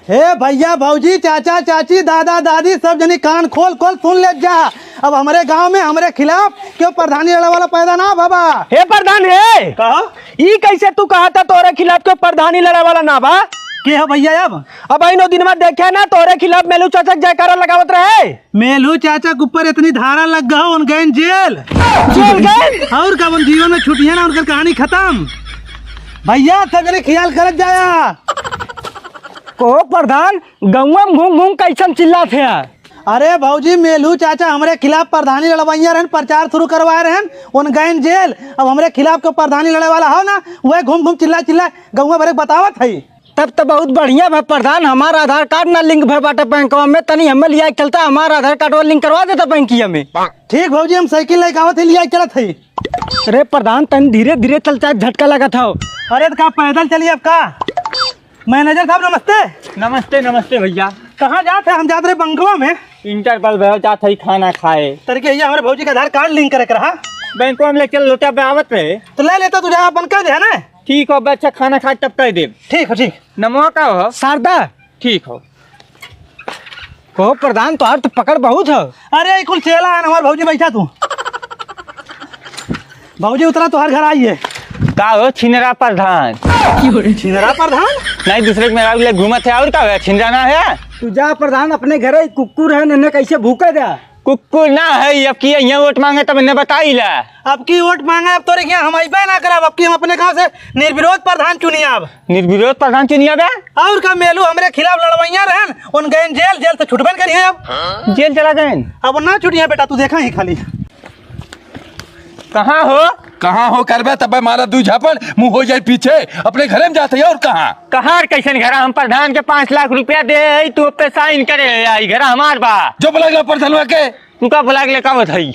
हे भैया भौजी चाचा चाची दादा दादी सब जनी कान खोल खोल सुन ले जा। अब हमारे गांव में हमारे खिलाफ क्यों प्रधानी लड़ा वाला पैदा ना बाबा। हे प्रधान हे कहा ई कैसे तू कहा था तोरे खिलाफ कोई प्रधानी लड़ा वाला ना बा के है भैया। अब नो दिन में देखे ना तोरे खिलाफ मेलू चाचा जयकारा लगावत रहे। मेलू चाचा के ऊपर इतनी धारा लग गया उन गए जेल गए और कब उन जीवन में छुट्टियां ना उनकी कहानी खत्म। भैया सब जने ख्याल करत जाया। को प्रधान गौवा में घूम घूम कैसन चिल्ला थे। अरे भौजी मेलू चाचा हमारे खिलाफ प्रधानी लड़वाइया रहन प्रचार शुरू करवाए रहन उन गए जेल। अब हमारे खिलाफ को प्रधानी लड़े वाला हो ना वह घूम घूम चिल्ला चिल्ला गौवा भरे बतावत है। तब तो बहुत बढ़िया भाई प्रधान हमारा आधार कार्ड ना लिंक भर बाटे बैंकवा में तनी हमें लिया चलता हमारा आधार कार्ड और लिंक करवा देता बैंकिया में। ठीक भौजी हम साइकिल लेके आवत है लिया चलत है। अरे प्रधान तनी धीरे धीरे चलता झटका लगा था। अरे तो का पैदल चलिए अब का। मैनेजर साहब नमस्ते। नमस्ते नमस्ते भैया। कहाँ जाते हैं। हम जाते रहे बंगवा में इंटरवल भैया जाते ही खाना खाए तरीके ये हमारे भौजी का आधार कार्ड लिंक करे रहा बैंकों में लेके लोटा पे आवत रहे तो ले लेता तुझे आप बंद कर दे है ना। ठीक हो बच्चा खाना खा तब कह दे। ठीक हो ठीक। नमो का हो शारदा ठीक हो। को प्रधान तो तो पकड़ बहुत है। अरे कुल चेला है हमारे भौजी बैठा तू। भौजी उतरा तो हर घर आइए। का हो छिनरा प्रधान छिनरा प्रधान नहीं दूसरे के मेरा ले घूमत है और का है छिनराना है। तू जा प्रधान अपने घरे कुकुर है ने कैसे भूखे दे। कुकुर ना है अब की यहाँ वोट मांगे तब ने बताई ला। अब की वोट मांगा अब तोरे हम अबे ना करब। अब की हम अपने गांव से निर्विरोध प्रधान चुनिए। अब निर्विरोध प्रधान चुनिया बे और का मेलू हमरे खिलाफ लड़वैया रहन उन गए जेल जेल से छुटबन करिए। अब जेल चला गए। अब ना छुटिए बेटा तू देखा ही खाली। कहाँ हो करबे तब मारा दू झापड़ मुंह हो जाए पीछे अपने घरे में जाते है और कहाँ कैसे घर हम प्रधान के 5 लाख रुपया दे तू पे साइन करे आई घर हमार बा जो बोला प्रधान के तू का बोला ले का बताई।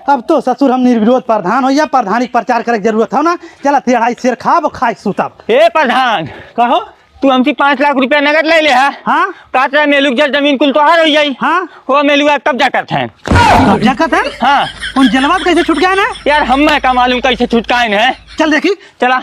अब तो ससुर हम निर्विरोध प्रधान हो या प्रधानी प्रचार करे जरूरत हो ना। चला तेढ़ाई शेर खाब खाई सुतब। हे प्रधान कहो तू हमसे 5 लाख रुपया नगद ले ले है। हाँ काट रहा मेलू जल जमीन कुल तोहार हो जाई। हाँ वो मेलू कब्जा करते हैं। कब्जा करते हैं। हाँ उन जलवाद कैसे छुट गया ना यार हम का मालूम कैसे छुटकाए है। चल देखी चला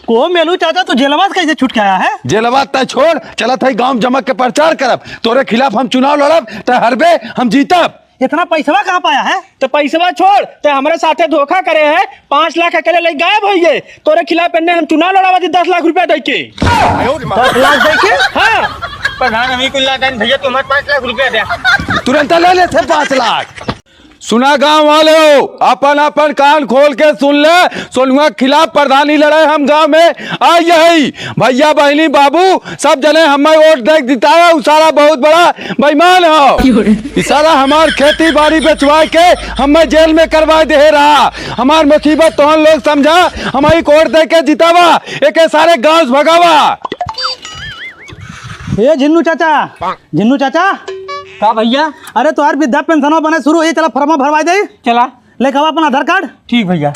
को मेलू चाचा तू जेलवाद कैसे छूट के आया है। जेलवाद तय छोड़ चला था गांव जमक के प्रचार करब तोरे खिलाफ हम चुनाव लड़ब तय हरबे हम जीतब। इतना पैसा कहाँ पाया है। तो पैसा छोड़ तो हमारे साथे धोखा करे है 5 लाख अकेले ले गायब हो गए। तोरे खिलाफ हम चुनाव लड़ावा 10 लाख रुपया दे के 10 लाख दे के। हाँ प्रधान हमें कुल भैया तुम्हारे 5 लाख रुपया दे तुरंत ले ले थे 5 लाख। सुना गांव वाले अपन अपन कान खोल के सुन ले सोनुआ खिलाफ प्रधानी लड़ाई हम गांव में आई यही भैया बहनी बाबू सब जने हमें वोट देख जिताया। सारा बहुत बड़ा बेईमान हो। सारा हमार खेती बाड़ी बेचवा के हमें जेल में करवा दे रहा। हमार मुसीबत तो हम लोग समझा हमारी वोट दे के जितावा एक सारे गाँव से भगावा। ये झिन्नू चाचा का भैया। अरे तुम्हार वृद्धा पेंशन बने शुरू ये चला फॉर्म भरवा दे। चला लेके आओ अपना आधार कार्ड। ठीक भैया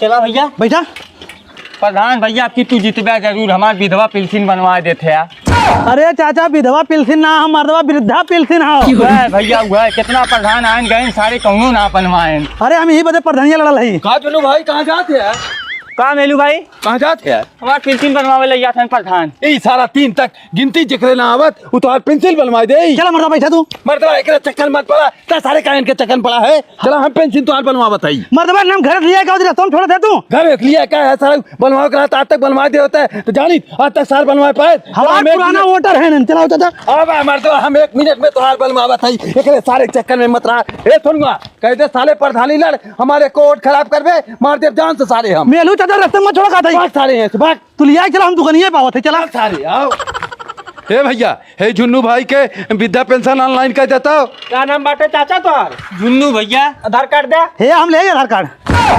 चला भैया बैठा। प्रधान भैया आपकी तू जितबा जरूर हमार विधवा पेंशन बनवा देते हैं। अरे चाचा विधवा पेंशन ना हम मर्दवा वृद्धा पेंशन हो भैया हुआ कितना प्रधान आए गए सारे कहूँ ना बनवाए। अरे हम यही बदे प्रधानिया लड़ल है। कहा चलो भाई कहाँ जाते हैं। का मेलू भाई कहाँ जाते हैं। हमार पेंशन बनवावे ले जाते हैं प्रधान। यही सारा 3 तक गिनती जिक्र ना आवत वो तो पेंसिल बनवा दे। चला मर्दवा बैठा तू। मर्दवा एक चक्कर मत पड़ा ता सारे कायन के चक्कर पड़ा है। चला हम पेंसिल तो बनवा बताई। मर्दवा नाम घर लिया क्या तुम छोड़ दे तू घर लिया क्या है सारा बनवा कर आज तक बनवा दे होता है तो जानी आज तक सार बनवा पाए। हमारा पुराना वोटर है। चलाओ चाचा। अब मर्दवा हम 1 मिनट में तोहार बनवा बताई एक सारे चक्कर में मत रहा। ए सुनवा कह दे साले प्रधानी लड़ हमारे कोर्ट खराब करबे मार दे जान से सारे हम। मेलू चाचा रास्ते में छोड़ सारे हैं भाग तू लिया चला हम दुकानिए पावत है। चला सारे आओ। हे भैया हे झुन्नू भाई के वृद्धा पेंशन ऑनलाइन कर देता हो। क्या नाम बाटे चाचा तोहार। जुन्नू भैया आधार कार्ड दे। हे हम ले आधार कार्ड।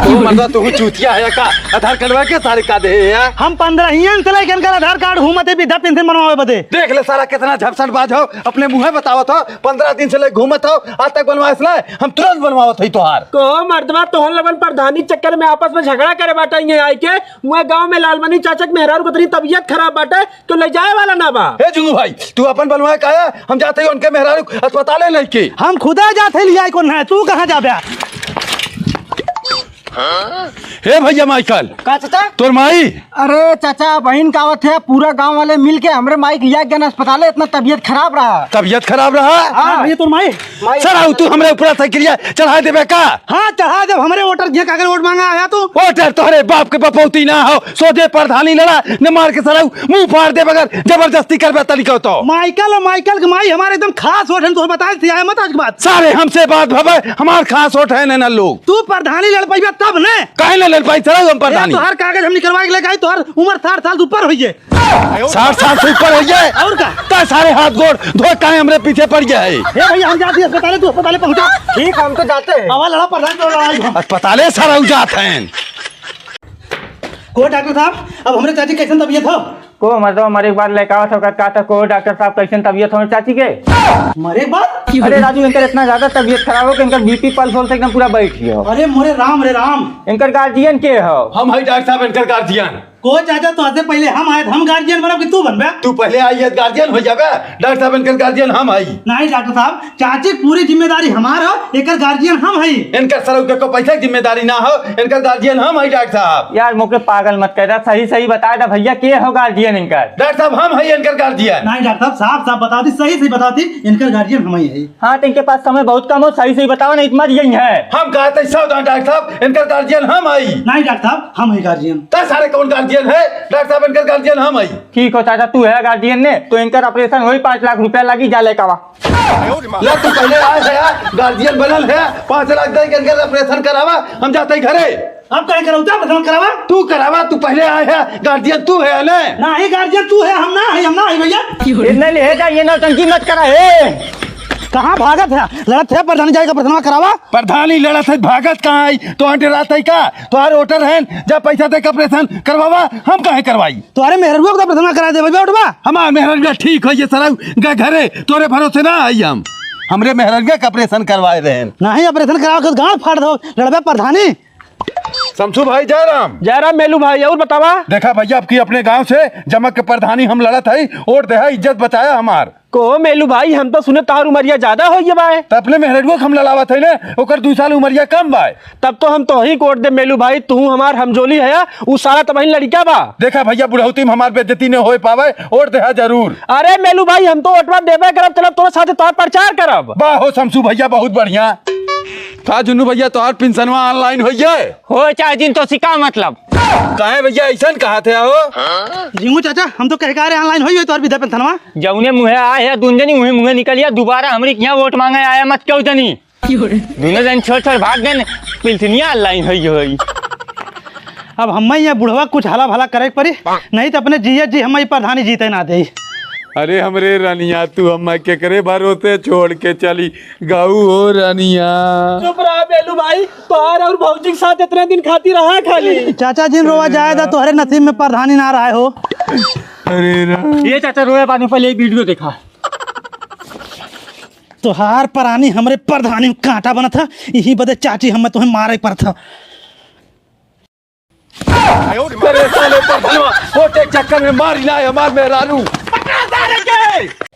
तू मतलब तू चूतिया है का आधार कार्ड के सारे का दे है। हम 15 ही से लेकर आधार कार्ड घूमते वृद्धा पेंशन बनवावे बदे। देख ले सारा कितना झपसट बाज हो अपने मुंह में बतावत हो 15 दिन से ले घूमत हो आज तक बनवा इसलिए हम तुरंत बनवावत है तोहार को मर्दवा तोहन लगन प्रधानी चक्कर में आपस में झगड़ा करे बाटे ये आई के वह गांव में लालमनी चाचा के मेहरारू को तरी तबीयत खराब बाटे तो ले जाए वाला ना बा। हे जुगू भाई तू अपन बनवाए का है हम जाते हैं उनके मेहरारू अस्पताल नहीं के हम खुदा जाते लिया कौन है तू कहाँ जा। हे भैया माइकल, का चाचा? तोर माई अरे चाचा बहन का आवत है, पूरा गांव वाले मिल के हमरे माई के लिया गया अस्पताल, इतना तबीयत खराब रहा। तबीयत खराब रहा। हाँ भैया तुम माई सर आओ तू हमरे ऊपर साइकिलिया चढ़ा देबे का? हाँ चढ़ा जब हमारे वोटर दिया कागज वोट मांगा आया तू वोटर तोहरे बाप के बपौती ना हो, सोझे प्रधानी लड़ा न मार के सराऊ मुंह फाड़ दे बगैर जबरदस्ती करबे तरीका तो। माइकल और माइकल के माई हमारे एकदम खास वोट है, तो बता दी मत आज के बाद। सारे हमसे बात भवे, हमार खास वोट है ना लोग। तू प्रधानी लड़ पाई तब ने काहे न लड़ पाई सराऊ हम प्रधानी? तोहर कागज हम निकलवा के लेके आई, तोहर उम्र 60 साल से ऊपर हुई है। 60 साल से ऊपर हो गए और का ता सारे हाथ गोड़ धो काहे हमरे पीछे पड़ गया है? हे भैया हम जाते हैं अस्पताल, तू अस्पताल पहुंचा। ठीक हम तो जाते हैं। हवा लड़ा प्रधान तो लड़ाई अस्पताले सारा उजात हैं। को डॉक्टर साहब अब हमारे चाची कैसे तबीयत हो? को मतलब हमारे एक बार लेकर आओ का को डॉक्टर साहब कैसे तबीयत हो चाची के? मरे बात अरे राजू इनकर इतना ज्यादा तबीयत खराब हो कि इनकर बीपी पल्स वल्स एकदम पूरा बैठ गया हो। अरे मोरे राम रे राम। इनकर गार्जियन के हो? हम है डॉक्टर साहब इनकर गार्जियन। को चाचा तो आते पहले हम आए, हम गार्जियन बनब कि तू बनबे? तू पहले आई है गार्जियन हो जाबे, डॉक्टर साहब इनकर गार्जियन हम आई। नहीं डॉक्टर साहब, चाची की पूरी जिम्मेदारी हमार हो, एकर गार्जियन हम हई। इनकर सरऊ के को पैसा की जिम्मेदारी ना हो, इनकर गार्जियन हम है डॉक्टर साहब। यार मुझे पागल मत कर, सही सही बता दे भैया के हो गार्जियन इनकर? डॉक्टर साहब हम है इनकर गार्जियन। नहीं डॉक्टर साहब साफ साफ बता दी, सही सही बता दी, इनकर गार्जियन हम ही है। हाँ तो इनके पास समय बहुत कम हो, सही सही बताओ ना, इतना यही है। हम कहते सावधान डॉक्टर साहब इनकर गार्जियन हम आई। नहीं डॉक्टर साहब हम ही गार्जियन। ता सारे कौन गार्जियन है? डॉक्टर साहब इनकर गार्जियन हम आई। ठीक हो चाचा, तू है गार्जियन ने तो इनकर ऑपरेशन वही 5 लाख रुपया लगी, जा लेकर आवा। ले तू पहले आए है गार्जियन बनल है, 5 लाख दे के इनकर ऑपरेशन करावा, हम जाते ही घरे। अब कहीं कराऊता प्रधान करावा? तू करावा, तू पहले आए है गार्जियन तू है ना? नहीं गार्जियन तू है, हम ना है भैया। इतने ले जा, ये नौटंकी मत करा हे। कहाँ भागत है? लड़त है प्रधानी जाएगा प्रधान करावा। प्रधानी लड़त है, भागत कहाँ आई? तो हटे रात है का? तुम्हारे वोटर हैं जब पैसा दे के ऑपरेशन करवावा, हम काहे करवाई? तुम्हारे मेहरबुआ को प्रधान करा दे भैया उठवा। हमार मेहरबिया ठीक है, ये सराऊ गा घरे तोरे भरोसे ना आई। हम हमरे मेहरबिया का ऑपरेशन करवाए रहे हैं। नहीं ऑपरेशन कराओ तो गांड फाड़ दो लड़बे प्रधानी। शमसू भाई जयराम मेलू भाई और बतावा। देखा भैया आपकी अपने गांव से जमक के प्रधानी हम लड़त है और देहा इज्जत बचाया हमार को मेलू भाई हम तो सुने तार उमरिया ज्यादा हो ये बाय। तो अपने मेहरबुआ हम लड़ावत है ने, ओकर 2 साल उमरिया कम बाय। तब तो हम तो ही कोट दे मेलू भाई, तू हमार हमजोली है, उ सारा तबही लड़का बा। देखा भैया बुढ़ौती में हमार बेइज्जती न हो पावे और देहा जरूर। अरे मेलू भाई हम तो ओटवा देबे करब, चलब तोरे साथे तोर प्रचार करब। वाह हो शमसू भैया बहुत बढ़िया। था जुन्नू भैया तोहार पेंशनवा ऑनलाइन हो जाए हो चाहे जिन तो सिका मतलब काहे भैया ऐसा कहा थे हो? जिंगू चाचा हम तो कह रहे ऑनलाइन होई तो विधा पेंशनवा जौने मुहे आए है दुनजनी मुहे निकलिया, दोबारा हमरी यहाँ वोट मांगे आया मत क्यों जनी दोनों जन छोड़ छोड़ भाग गए, पेंशनिया ऑनलाइन होई। अब हम यहाँ बुढ़वा कुछ हला भला करे पड़ी, नहीं तो अपने जी हम प्रधानी जीते ना दे। अरे हमरे रानिया तू हम के करे भरोसे छोड़ के चली गाऊ हो रानिया। चुप रहा मेलू भाई, तोहार और भौजी के साथ इतने दिन खाती रहा खाली। चाचा जिन रोवा जाए था तोहरे नसीब में प्रधानी ना रहा हो। अरे ये चाचा रोए बाद में पहले एक वीडियो देखा, तोहार परानी हमरे प्रधानी में कांटा बना था, यही बदे चाची हमें तुम्हें मारे पर था। अरे साले प्रधानवा वोटे के चक्कर में मारी ना हमार मेहरारू।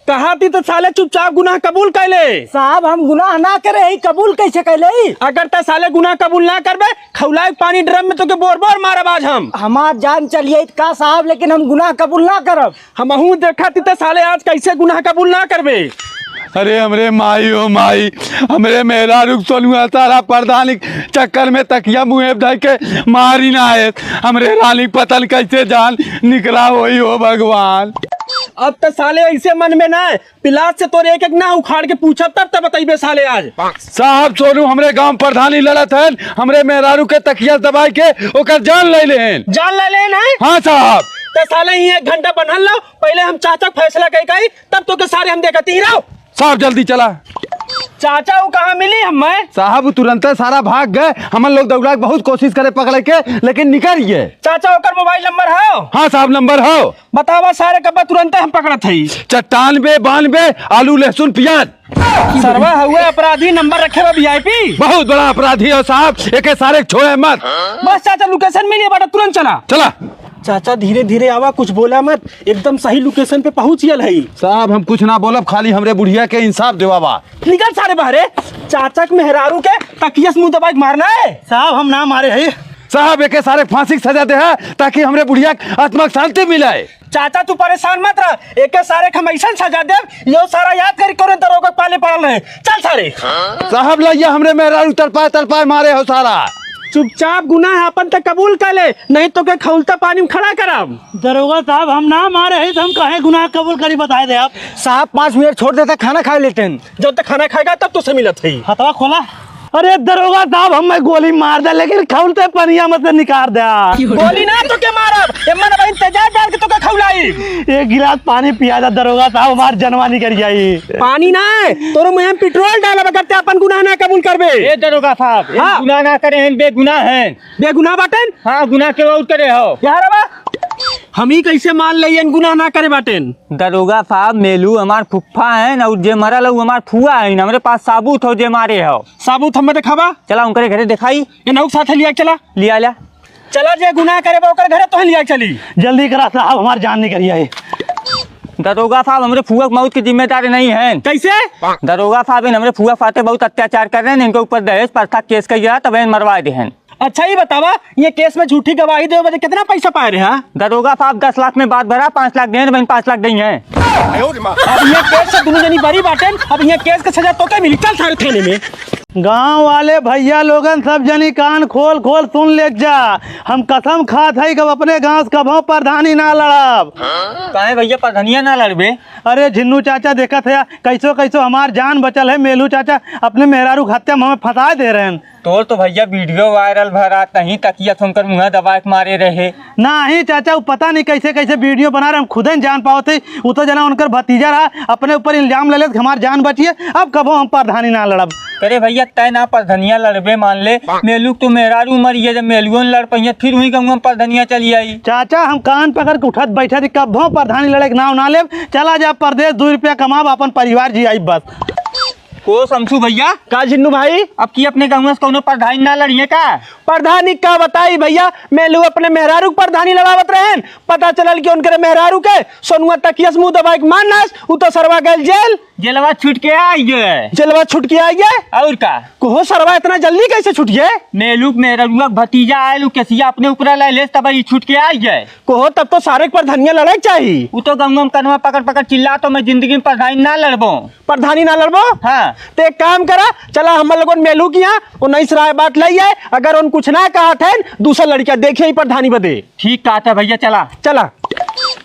कहा थी तो साले चुपचाप गुनाह कबूल कर ले। साहब हम गुनाह ना करे, ही कबूल कैसे कैले? अगर ते साले गुनाह कबूल ना करबे, खौलाए पानी ड्रम में तो के बोर बोर मारब आज हम। हमार जान चलिए का साहब, लेकिन हम गुनाह कबूल ना करब। हमहू देखा थी तो साले आज कैसे गुनाह कबूल ना करबे। अरे हमरे माई ओ माई, हमरे मेहरारू सोनुआ तारा प्रधानी चक्कर में तकिया मुँह ढक के मारी ना है, हमरे रानी पतन कैसे जान निकला वही हो भगवान। अब तो साले ऐसे मन में ना है, पिलास से तोरे एक एक ना उखाड़ के पूछब तब तब बताइबे साले आज। साहब सोनू हमरे गांव प्रधानी लड़त है, हमरे मेहरारू के तकिया दबाई के ओकर जान ले लेन। जान ले लेना है? हाँ साहब। तो साले ही 1 घंटा बनल लो, पहले हम चाचा फैसला कही तब तो के सारे हम देखते ही रहो। साहब जल्दी चला। चाचा वो कहाँ मिली हमें? साहब तुरंत सारा भाग गए, हम लोग दौड़ा के बहुत कोशिश करे पकड़े के, लेकिन निकल गए। चाचा ओकर मोबाइल नंबर है? हाँ साहब नंबर हो। बतावा सारे कब तुरंत हम पकड़त है। 94 92 आलू लहसुन प्याज। सरवा हुए अपराधी नंबर रखे हुए VIP। बहुत बड़ा अपराधी हो साहब, एक सारे छोड़े मत। बस चाचा लोकेशन मिली बाटा तुरंत चला। चला चाचा धीरे धीरे आवा, कुछ बोला मत, एकदम सही लोकेशन पे पहुँच गया है। साहब हम कुछ ना बोलब, खाली हमरे बुढ़िया के इंसाफ देवा। निकल सारे बाहरे। चाचा के मेहरारू के तकिया से मुंह दबा के मारना है। साहब हम ना मारे है, साहब एक सारे फांसी की सजा दे है ताकि हमरे बुढ़िया के आत्मा को शांति मिले। चाचा तू परेशान मत रह, एक सारे हम ऐसा सजा दे यो सारा याद करी करे दरोगा पाले पड़ल रहे। चल सारे साहब लइया हमरे मेहरारू तड़पाए मारे हो सारा। चुपचाप गुनाह अपन तक कबूल कर ले, नहीं तो के खौलता पानी में खड़ा करब। दरोगा साहब हम ना मारे हैं तो हम कहे गुनाह कबूल करी बताए दे आप। साहब 5 मिनट छोड़ देते खाना खा लेते हैं। जब तक खाना खाएगा तब तो से मिलत है। हथवा खोला। अरे दरोगा साहब हमें गोली मार दे लेकिन खौलते पनिया में से निकाल दे। गोली ना तो के मारब, एमन भाई इंतजार डाल के तो के खौलाई। एक गिलास पानी पिया जा दरोगा साहब, हमार जनवा निकल जाई। पानी ना है तोरे मुंह में पेट्रोल डालब करते अपन गुनाह ना कबूल करबे। ए दरोगा साहब, ये हाँ। गुनाह ना करे हैं, बेगुनाह हैं। बेगुनाह बाटन हाँ, गुनाह के और करे हो। यार बा हम ही कैसे मान ले गुनाह ना करे बाटेन। दरोगा साहब मेलू हमार फुफ्फा है और जे मरल हूँ हमार फुआ है, हमारे पास साबूत हो जे मारे हो। साबुत हमें दिखावा। चला उनके घरे दिखाई ये नौक साथ लिया चला लिया चला जे गुनाह करे बा ओकर घरे तो लिया चली। जल्दी करा साहब हमार जान निकल जाए। दरोगा साहब हमारे फुआ की मौत की जिम्मेदारी नहीं है। कैसे? दरोगा साहब हमारे फुआ फाटे बहुत अत्याचार कर रहे हैं, इनके ऊपर दहेज प्रथा केस किया तब मरवा दे हैं। अच्छा ही बतावा, ये केस में झूठी गवाही दे वजह कितना पैसा पाए रहे? हाँ दरोगा साहब 10 लाख में बात भरा, 5 लाख दें, 5 लाख दें हैं। अब ये केस से दोनों जनी बरी बाटेन, अब ये केस का सजा तो क्या मिली? चल सारे थाने में। गांव वाले भैया लोगन सब जनी कान खोल खोल सुन ले जा। हम कसम खात है कब अपने गांव से कभो प्रधानी ना लड़ब। काहे भैया प्रधानिया ना लड़बे? अरे झिन्नू चाचा देखत है कैसो कैसो हमार जान बचल है। मेलू चाचा अपने मेहरारू हत्या में हमें फंसा दे रहे हैं। तोर तो भैया वीडियो वायरल भरा, नहीं तकिया सुनकर मुँह दबा के मारे रहे। नहीं चाचा वो पता नहीं कैसे कैसे वीडियो बना रहे, हम खुद ही जान पाओ थे। वो तो जना उनकर भतीजा रहा, अपने ऊपर इल्जाम ले ले हमार जान बचिए। अब कभो हम प्रधानी ना लड़ब। अरे भैया तय ना प्रधानिया लड़बे मान ले, मेलू तो मेहरारू मरिए, जब मेलुओं लड़ पाइए फिर वही कहूँगा प्रधानिया चली आई। चाचा हम कान पकड़ के उठत बैठे थे, कभो प्रधानी लड़े के नाव ना ले। चला जा परदेश 2 रुपया कमाब अपन परिवार जी आई बस। को समझू भैया का जिन्नू भाई अब की अपने गाँव से कौनो प्रधानी ना लड़िए का? प्रधानी का बताई भैया, मैं लोग अपने मेहरारू के प्रधानी लड़ावत रहे। पता चलल कि उनके मेहरारू के सोनुआ तकिया से मुंह दबाई के मानस उ तो सरवा गल जेल। जेलवा छूट के आई है। जेलवा छूट के आई है और का कोहो सरवा इतना जल्दी कैसे छूट गए? मेलू मेहरुआ भतीजा आयल केसिया अपने ऊपर ले ले तब छूट के आई है। कोहो तब तो सारे प्रधानिया लड़ाई चाहिए। वो तो गंगम कनवा पकड़ पकड़ चिल्ला तो मैं जिंदगी में प्रधानी ना लड़बो। प्रधानी ना लड़बो? हाँ तो एक काम करा, चला हम लोगों मेलू की यहाँ 19 राय बात लाई है। अगर उन कुछ ना कहा थे दूसरा लड़किया देखे ही प्रधानी बदे। ठीक कहा था भैया। चला चला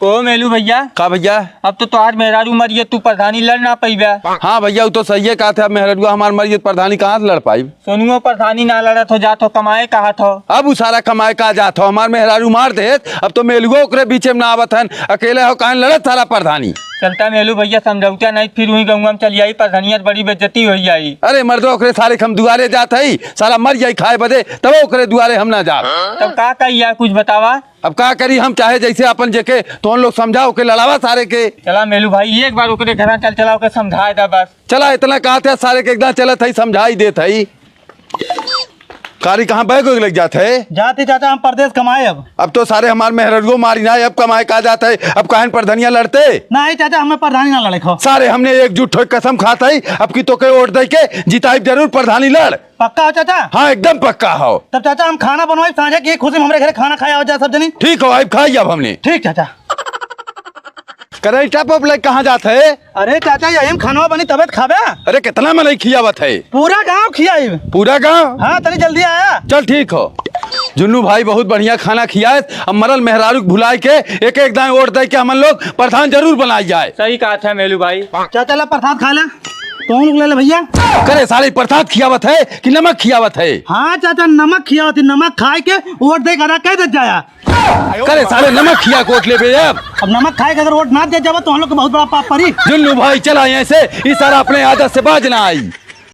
ओ मेलू भैया का भैया? अब तो तुहार मेहरारू मरिए, तू प्रधानी लड़ ना पैबा। हाँ भैया वो तो सही है कहा था। मेहरुआ हमार मरिए प्रधानी कहाँ से लड़ पाई? सोनुओ प्रधानी ना लड़त हो जात हो, कमाए कहा था। अब वो सारा कमाए का जात हो, हमार मेहरारू मार दे। अब तो मेलुओ ओकरे बीचे में ना आवत हन, अकेले हो कहाँ लड़त सारा प्रधानी। चलता मेलू भैया समझौता नहीं, फिर वही गंगा में चली आई, प्रधानिया बड़ी बेइज्जती हो आई। अरे मर्दो ओकरे सारे हम दुआरे जात है, सारा मर जाई खाए बदे, तब ओकरे दुआरे हम ना जा। तब का कही कुछ बतावा। अब का करी हम, चाहे जैसे अपन जेके तो लोग समझाओ के लड़ावा सारे के। चला मेलू भाई एक बार ओकरे घर चल चला के समझाए दा बस। चला इतना कहा था सारे के एकदम चलत है, समझाई देत है। कारी कहाँ बैग लग जाते है? जाते चाचा हम परदेश कमाए अब तो सारे हमारे मेहरुओ मारी ना, अब कमाए कहा जाता है। अब कहन प्रधानिया लड़ते नहीं चाचा, हमें प्रधानी ना लड़े खो। सारे हमने एकजुट हो कसम खाता है, अब की तो के वोट दे के जिताई जरूर प्रधानी लड़। पक्का हो चाचा? हाँ एकदम पक्का हो। तब चाचा हम खाना बनवाई साझे की खुशी में हमारे घर खाना खाया हो जाए सब जनी। ठीक हो, अब खाई अब हमने। ठीक चाचा। करे टप अप लाइक कहाँ जाते है? अरे चाचा यही खाना बनी तबियत खाबे। अरे कितना में नहीं खियावत है? पूरा गांव खियाई। पूरा गांव? हाँ तनी जल्दी आया। चल ठीक हो। जुन्नू भाई बहुत बढ़िया खाना खियाए, अब मरल मेहरारू भुलाए के एक एक दाएं वोट दे के हम लोग प्रधान जरूर बनाई जाए। सही कहा था मेलू भाई। चाचा ला प्रसाद खा ले, तो लोग ले ले भैया। करे सारे प्रसाद खियावत है कि नमक खियावत है? हाँ चाचा नमक खियावत, नमक खाए के वोट दे कर कह दे जाया। करे सारे नमक खिया कोट ले बे। अब नमक खाए के अगर वोट ना दे जावे तो हम लोग को बहुत बड़ा पाप पड़ी। जुन्नू भाई चला यहाँ से, इस सारा अपने आदत से बाज ना आई।